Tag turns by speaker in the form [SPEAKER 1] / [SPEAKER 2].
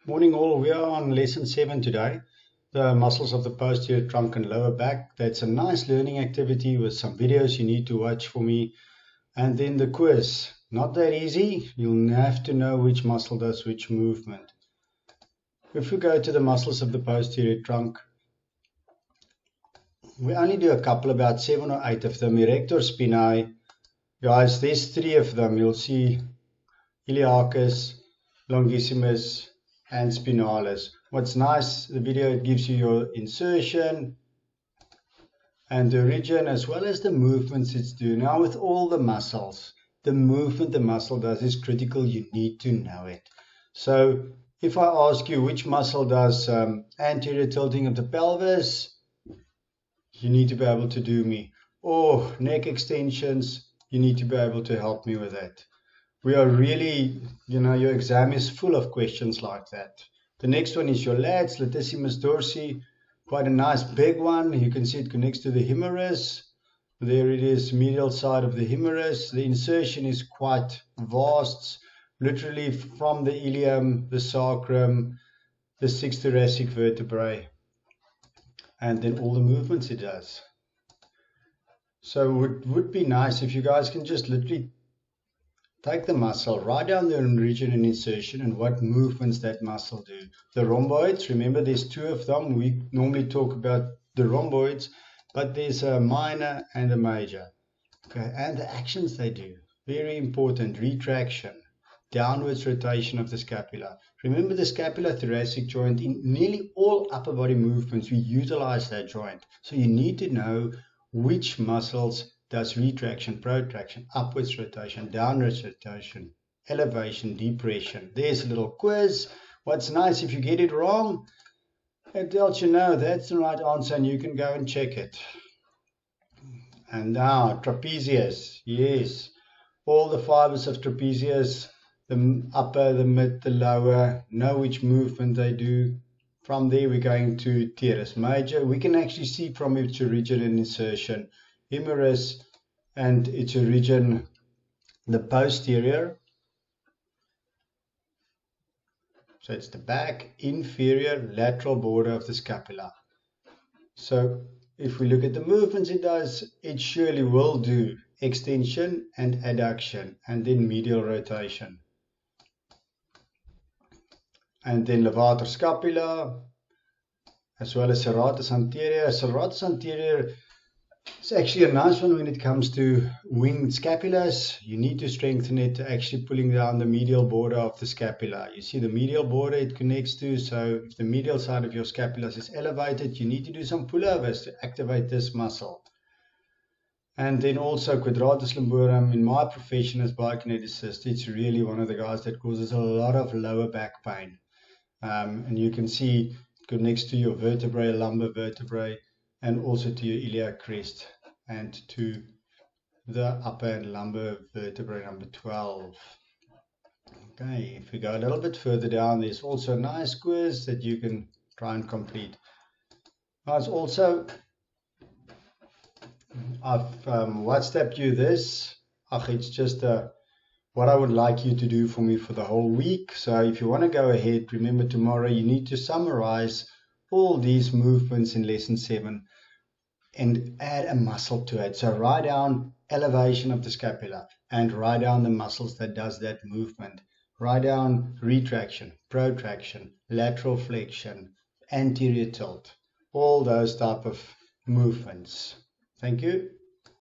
[SPEAKER 1] Morning all, we are on lesson 7 today, the muscles of the posterior trunk and lower back. That's a nice learning activity with some videos you need to watch for me. And then the quiz, not that easy, you'll have to know which muscle does which movement. If we go to the muscles of the posterior trunk, we only do a couple, about 7 or 8 of them. Erector spinae, guys, there's 3 of them. You'll see iliacus, longissimus, and spinalis. What's nice, the video, it gives you your insertion and the origin as well as the movements it's doing. Now with all the muscles, the movement the muscle does is critical. You need to know it. So if I ask you which muscle does anterior tilting of the pelvis, you need to be able to do me. Or neck extensions, you need to be able to help me with that. We are really, your exam is full of questions like that. The next one is your lats, latissimus dorsi, quite a nice big one. You can see it connects to the humerus. There it is, medial side of the humerus. The insertion is quite vast, literally from the ilium, the sacrum, the 6 thoracic vertebrae, and then all the movements it does. So it would be nice if you guys can just literally take the muscle, write down the origin and insertion and what movements that muscle do. The rhomboids, remember there's 2 of them. We normally talk about the rhomboids, but there's a minor and a major. Okay, and the actions they do, very important. Retraction, downwards rotation of the scapula. Remember the scapulothoracic joint, in nearly all upper body movements, we utilize that joint. So you need to know which muscles does retraction, protraction, upwards rotation, downwards rotation, elevation, depression. There's a little quiz. What's nice, if you get it wrong, it tells you no, that's the right answer and you can go and check it. And now, trapezius, yes. All the fibers of trapezius, the upper, the mid, the lower, know which movement they do. From there, we're going to teres major. We can actually see from its origin and insertion, humerus and its origin, the posterior. So it's the back, inferior, lateral border of the scapula. So if we look at the movements it does, it surely will do extension and adduction, and then medial rotation. And then levator scapula, as well as serratus anterior. Serratus anterior is actually a nice one when it comes to winged scapulas. You need to strengthen it to actually pulling down the medial border of the scapula. You see the medial border it connects to, so if the medial side of your scapula is elevated, you need to do some pullovers to activate this muscle. And then also quadratus lumborum, in my profession as biokineticist, it's really one of the guys that causes a lot of lower back pain. And you can see it connects to your vertebrae, lumbar vertebrae, and also to your iliac crest and to the upper and lumbar vertebrae number 12. Okay, if we go a little bit further down, there's also a nice quiz that you can try and complete. Now it's also, I've WhatsApped you this. It's just what I would like you to do for me for the whole week. So if you want to go ahead, remember tomorrow you need to summarize all these movements in lesson 7 and add a muscle to it. So write down elevation of the scapula and write down the muscles that does that movement. Write down retraction, protraction, lateral flexion, anterior tilt, all those type of movements. Thank you.